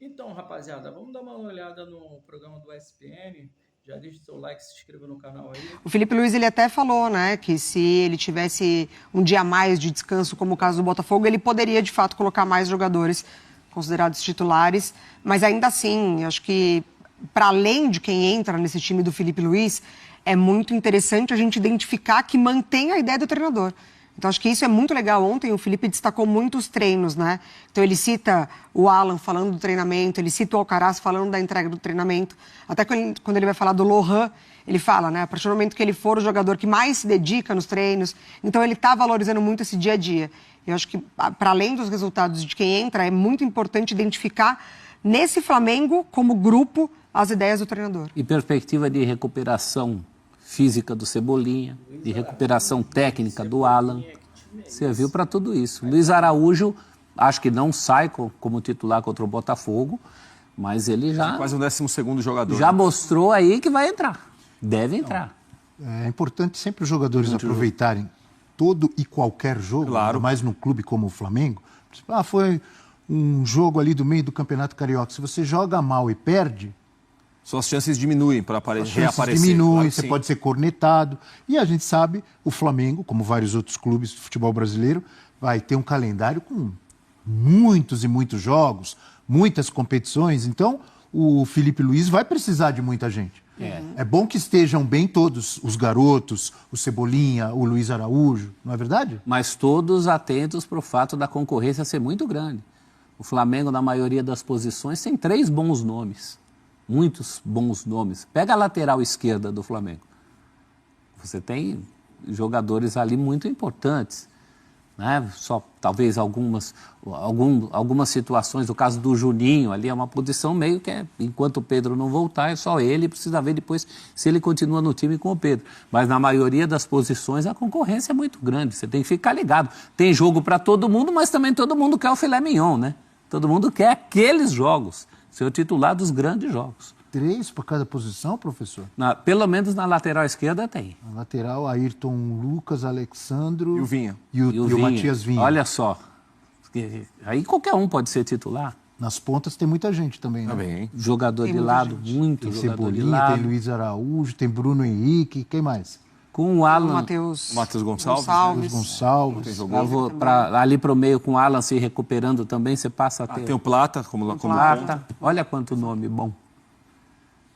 Então, rapaziada, vamos dar uma olhada no programa do ESPN. Já deixa o seu like, se inscreva no canal aí. O Felipe Luiz, ele até falou, né, que se ele tivesse um dia a mais de descanso, como o caso do Botafogo, ele poderia, de fato, colocar mais jogadores considerados titulares. Mas ainda assim, acho que, para além de quem entra nesse time do Felipe Luiz, é muito interessante a gente identificar que mantém a ideia do treinador. Então, acho que isso é muito legal. Ontem o Felipe destacou muito os treinos, né? Então, ele cita o Alan falando do treinamento, ele cita o Alcaraz falando da entrega do treinamento. Até quando ele vai falar do Lohan, ele fala, né? A partir do momento que ele for o jogador que mais se dedica nos treinos, então ele está valorizando muito esse dia a dia. Eu acho que, para além dos resultados de quem entra, é muito importante identificar nesse Flamengo, como grupo, as ideias do treinador. E perspectiva de recuperação física do Cebolinha, de recuperação técnica do Alan, serviu para tudo isso. Luiz Araújo, acho que não sai como titular contra o Botafogo, mas ele já... Quase o 12º jogador. Já mostrou aí que vai entrar. Deve entrar. É importante sempre os jogadores aproveitarem todo e qualquer jogo, claro, mais num clube como o Flamengo. Foi um jogo ali do meio do Campeonato Carioca. Se você joga mal e perde... Suas chances diminuem para reaparecer. Diminuem, claro, você pode ser cornetado. E a gente sabe, o Flamengo, como vários outros clubes do futebol brasileiro, vai ter um calendário com muitos e muitos jogos, muitas competições. Então, o Felipe Luiz vai precisar de muita gente. É bom que estejam bem todos, os garotos, o Cebolinha, o Luiz Araújo, não é verdade? Mas todos atentos para o fato da concorrência ser muito grande. O Flamengo, na maioria das posições, tem 3 bons nomes. Muitos bons nomes. Pega a lateral esquerda do Flamengo. Você tem jogadores ali muito importantes, né? Só talvez algumas situações, o caso do Juninho, ali é uma posição meio que enquanto o Pedro não voltar, é só ele, precisa ver depois se ele continua no time com o Pedro. Mas na maioria das posições a concorrência é muito grande, você tem que ficar ligado. Tem jogo para todo mundo, mas também todo mundo quer o filé mignon, né? Todo mundo quer aqueles jogos. Ser o titular dos grandes jogos. 3 para cada posição, professor? Pelo menos na lateral esquerda tem. Na lateral, Ayrton Lucas, Alexandro... E o Vinha. E o Matias Vinha. Olha só. Aí qualquer um pode ser titular. Nas pontas tem muita gente também, né? Também. Jogador de lado, muito tem jogador de Cebolinha, lado. tem Luiz Araújo, tem Bruno Henrique, quem mais? Com o Alan... Matheus Gonçalves. Gonçalves. Ali para o meio, com o Alan se recuperando também, você passa a ter... Tem o Plata, como Plata. Olha quanto nome bom.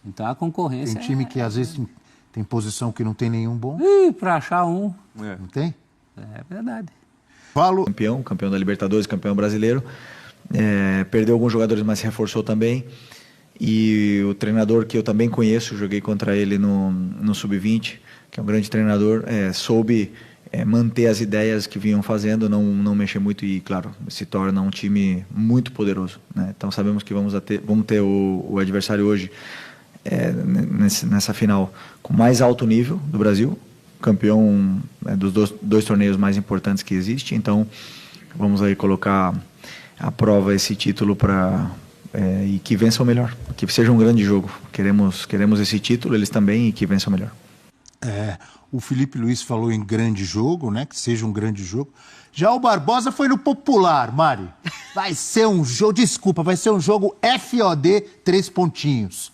Então a concorrência... Tem time que às vezes tem posição que não tem nenhum bom. Para achar um... Não tem? É verdade. Falo. Campeão da Libertadores, campeão brasileiro. Perdeu alguns jogadores, mas se reforçou também. E o treinador que eu também conheço, joguei contra ele no Sub-20, que é um grande treinador, soube manter as ideias que vinham fazendo, não mexer muito e, claro, se torna um time muito poderoso, né? Então sabemos que vamos ter o adversário hoje nessa final com mais alto nível do Brasil, campeão dos dois torneios mais importantes que existe. Então vamos aí colocar à prova esse título e que vença o melhor, que seja um grande jogo. Queremos esse título, eles também, e que vença o melhor. O Felipe Luiz falou em grande jogo, né? Que seja um grande jogo. Já o Barbosa foi no popular, Mari. Vai ser um jogo, desculpa, vai ser um jogo FOD 3 pontinhos.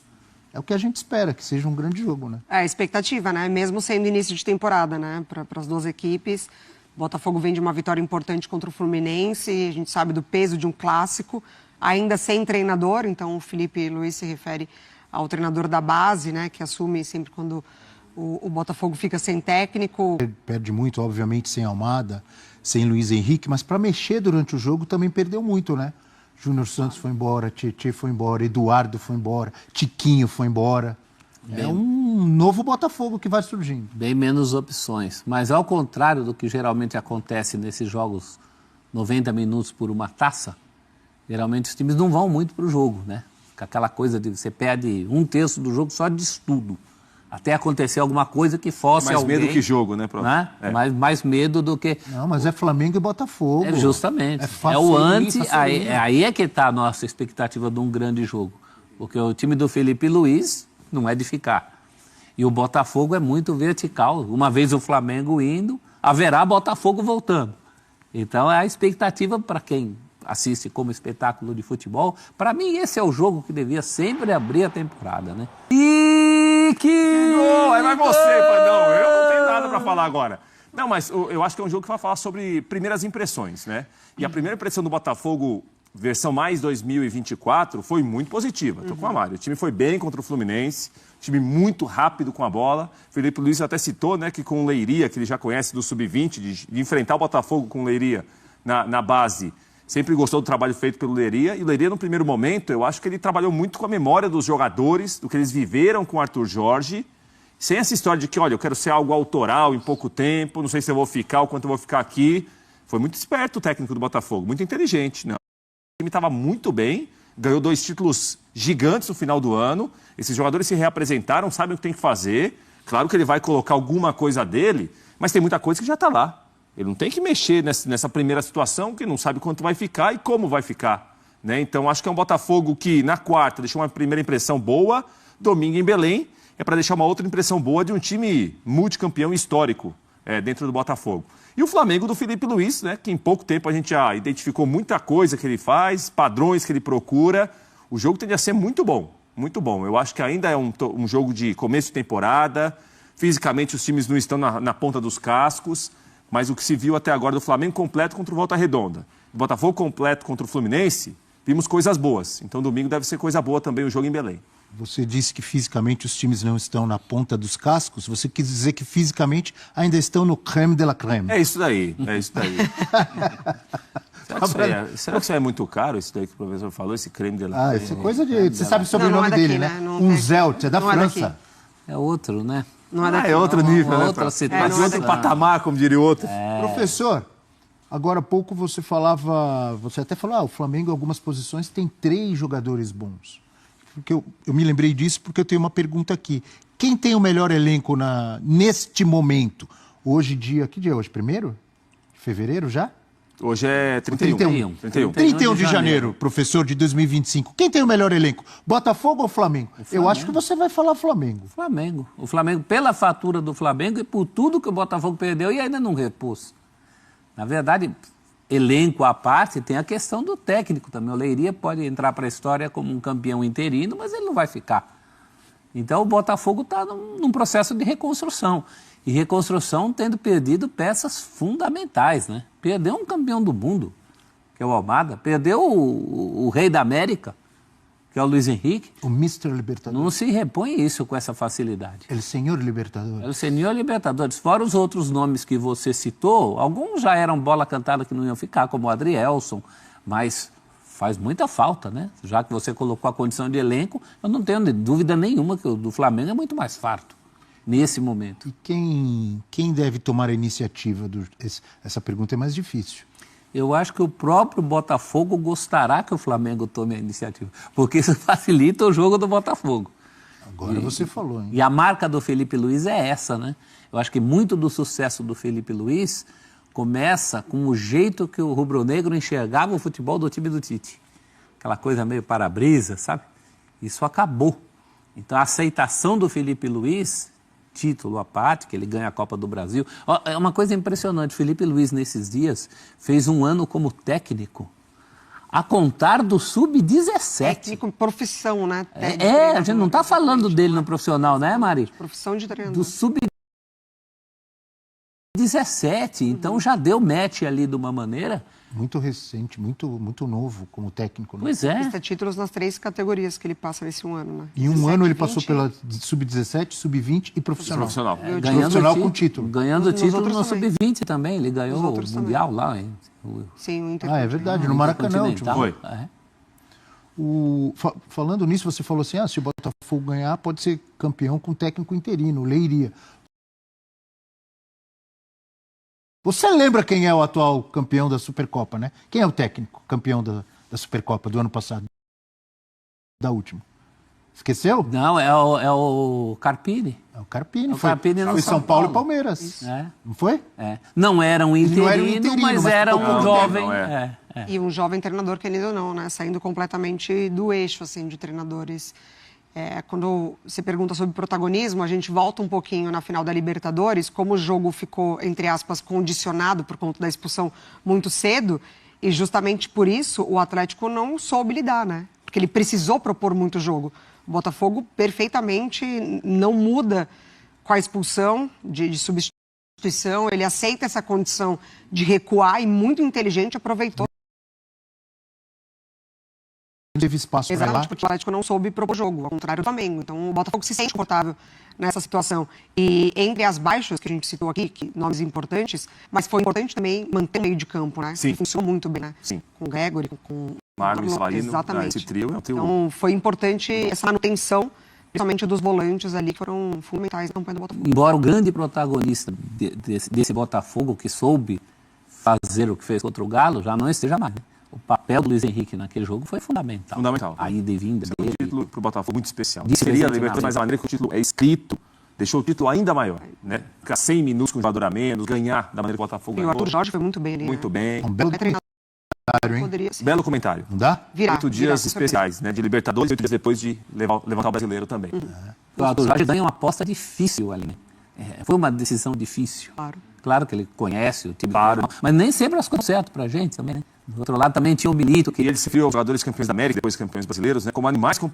É o que a gente espera, que seja um grande jogo, né? É a expectativa, né? Mesmo sendo início de temporada, né? Para as duas equipes. O Botafogo vem de uma vitória importante contra o Fluminense. A gente sabe do peso de um clássico, ainda sem treinador. Então o Felipe Luiz se refere ao treinador da base, né? Que assume sempre quando o Botafogo fica sem técnico. Perde muito, obviamente, sem Almada, sem Luiz Henrique, mas para mexer durante o jogo também perdeu muito, né? Júnior Santos foi embora, Tietê foi embora, Eduardo foi embora, Tiquinho foi embora. É um novo Botafogo que vai surgindo. Bem menos opções. Mas ao contrário do que geralmente acontece nesses jogos 90 minutos por uma taça, geralmente os times não vão muito para o jogo, né? Fica aquela coisa de você perde 1/3 do jogo só de estudo. Até acontecer alguma coisa que fosse mais alguém... medo que jogo, né, prof? Né? Mais medo do que... Não, mas é Flamengo e Botafogo. Justamente. É o antes, aí é que está a nossa expectativa de um grande jogo. Porque o time do Felipe Luiz não é de ficar. E o Botafogo é muito vertical. Uma vez o Flamengo indo, haverá Botafogo voltando. Então é a expectativa para quem assiste como espetáculo de futebol, para mim esse é o jogo que devia sempre abrir a temporada, né? E que gol! Aí vai você, não, eu não tenho nada para falar agora. Não, mas eu acho que é um jogo que vai falar sobre primeiras impressões, né? E a primeira impressão do Botafogo, versão mais 2024, foi muito positiva. Estou com a Mari. O time foi bem contra o Fluminense, time muito rápido com a bola. Felipe Luiz até citou, né, que com o Leiria, que ele já conhece do Sub-20, de enfrentar o Botafogo com o Leiria na base, sempre gostou do trabalho feito pelo Leiria. E o Leiria, no primeiro momento, eu acho que ele trabalhou muito com a memória dos jogadores, do que eles viveram com o Arthur Jorge, sem essa história de que, olha, eu quero ser algo autoral em pouco tempo, não sei se eu vou ficar ou quanto eu vou ficar aqui. Foi muito esperto o técnico do Botafogo, muito inteligente, né? O time estava muito bem, ganhou 2 títulos gigantes no final do ano. Esses jogadores se reapresentaram, sabem o que tem que fazer. Claro que ele vai colocar alguma coisa dele, mas tem muita coisa que já está lá. Ele não tem que mexer nessa primeira situação, que não sabe quanto vai ficar e como vai ficar, né? Então, acho que é um Botafogo que, na quarta, deixou uma primeira impressão boa. Domingo em Belém é para deixar uma outra impressão boa de um time multicampeão histórico dentro do Botafogo. E o Flamengo do Felipe Luiz, né, que em pouco tempo a gente já identificou muita coisa que ele faz, padrões que ele procura. O jogo tende a ser muito bom, muito bom. Eu acho que ainda é um jogo de começo de temporada. Fisicamente os times não estão na ponta dos cascos, mas o que se viu até agora do Flamengo completo contra o Volta Redonda, o Botafogo completo contra o Fluminense, vimos coisas boas. Então domingo deve ser coisa boa também o jogo em Belém. Você disse que fisicamente os times não estão na ponta dos cascos. Você quis dizer que fisicamente ainda estão no creme de la creme. É isso daí, é isso daí. Será que isso é muito caro, isso daí que o professor falou, esse creme de la creme? Isso é coisa de... Você sabe sobre o sobrenome dele, né? Um Zelt, é da França. É outro, né? Não é daqui. É outro nível, né? Outra situação. Outro patamar, como diria o outro. Professor, agora há pouco você falava... Você até falou, o Flamengo em algumas posições tem 3 jogadores bons. Porque eu me lembrei disso porque eu tenho uma pergunta aqui. Quem tem o melhor elenco neste momento? Hoje, que dia é hoje? 1º de fevereiro já? Hoje é 31. 31 de janeiro, professor, de 2025. Quem tem o melhor elenco? Botafogo ou Flamengo? Eu acho que você vai falar Flamengo. Flamengo. O Flamengo, pela fatura do Flamengo e por tudo que o Botafogo perdeu e ainda não repôs. Na verdade... Elenco à parte, tem a questão do técnico também. O Leiria pode entrar para a história como um campeão interino, mas ele não vai ficar. Então o Botafogo está num processo de reconstrução. E reconstrução tendo perdido peças fundamentais, né? Perdeu um campeão do mundo, que é o Almada. Perdeu o rei da América, que é o Luiz Henrique. O Mr. Libertadores. Não se repõe isso com essa facilidade. El Senhor Libertadores. El Senhor Libertadores. Fora os outros nomes que você citou, alguns já eram bola cantada que não iam ficar, como o Adrielson, mas faz muita falta, né? Já que você colocou a condição de elenco, eu não tenho dúvida nenhuma que o do Flamengo é muito mais farto nesse momento. E quem deve tomar a iniciativa? Essa pergunta é mais difícil. Eu acho que o próprio Botafogo gostará que o Flamengo tome a iniciativa, porque isso facilita o jogo do Botafogo. Agora você falou, hein? E a marca do Felipe Luiz é essa, né? Eu acho que muito do sucesso do Felipe Luiz começa com o jeito que o rubro-negro enxergava o futebol do time do Tite. Aquela coisa meio para-brisa, sabe? Isso acabou. Então a aceitação do Felipe Luiz... título à parte, que ele ganha a Copa do Brasil. É uma coisa impressionante, Felipe Luiz, nesses dias, fez um ano como técnico, a contar do Sub-17. Técnico, profissão, né? A gente não está falando dele no profissional, né, Mari? Profissão de treinador. Do Sub-17, então já deu match ali de uma maneira... Muito recente, muito novo como técnico. Né? Pois é. Lista títulos nas 3 categorias que ele passa nesse ano, né? Em um ano ele passou pela Sub-17, Sub-20 e profissional. Ganhando profissional com título. Ganhando título no Sub-20 também. Ele ganhou o Mundial lá. Sim, o Inter. É verdade, no Maracanã. Foi. Falando nisso, você falou assim, se o Botafogo ganhar, pode ser campeão com técnico interino, Leiria. Você lembra quem é o atual campeão da Supercopa, né? Quem é o técnico campeão da Supercopa do ano passado? Da última. Esqueceu? Não, é o Carpini. É o Carpini. Foi São Paulo e Palmeiras. Não foi? Não era um interino, mas era um jovem. E um jovem treinador, querido ou não, né? Saindo completamente do eixo, assim, de treinadores. Quando você pergunta sobre protagonismo, a gente volta um pouquinho na final da Libertadores, como o jogo ficou, entre aspas, condicionado por conta da expulsão muito cedo, E justamente por isso o Atlético não soube lidar, né? Porque ele precisou propor muito jogo. O Botafogo perfeitamente não muda com a expulsão de substituição, ele aceita essa condição de recuar e muito inteligente aproveitou. Teve espaço para lá. Exatamente, porque o Atlético não soube propor jogo, ao contrário do Flamengo. Então o Botafogo se sente confortável nessa situação. E entre as baixas que a gente citou aqui, que nomes importantes, mas foi importante também manter o meio de campo, né? Sim. Que funcionou muito bem, né? Sim. Com o Gregory, com Marlon e Savarino, exatamente. esse trio é um trio. Então foi importante essa manutenção, principalmente dos volantes ali, que foram fundamentais na campanha do Botafogo. Embora o grande protagonista desse Botafogo, que soube fazer o que fez contra o Galo, já não esteja mais, né? O papel do Luiz Henrique naquele jogo foi fundamental. Fundamental. A ida e vinda Um dele. título para o Botafogo muito especial. Vice-presidente Seria a na Libertadores, mas a maneira que o título é escrito deixou o título ainda maior, né? Ficar 100 minutos com um jogador a menos, ganhar da maneira que o Botafogo E o ganhou. Arthur Jorge foi muito bem ali. Muito bem. Um belo É treinador, comentário, hein? poderia ser. Belo comentário. Não dá? 8 dias com especiais, né? De Libertadores, 8 dias depois de levantar o brasileiro também. O Arthur Jorge ganha uma aposta difícil ali, né? Foi uma decisão difícil. Claro. Claro que ele conhece o time, Claro. mas nem sempre as coisas certo pra gente também, né? Do outro lado também tinha o Milito, E que ele se criou aos jogadores campeões da América, depois campeões brasileiros, né? Como animais competitivos.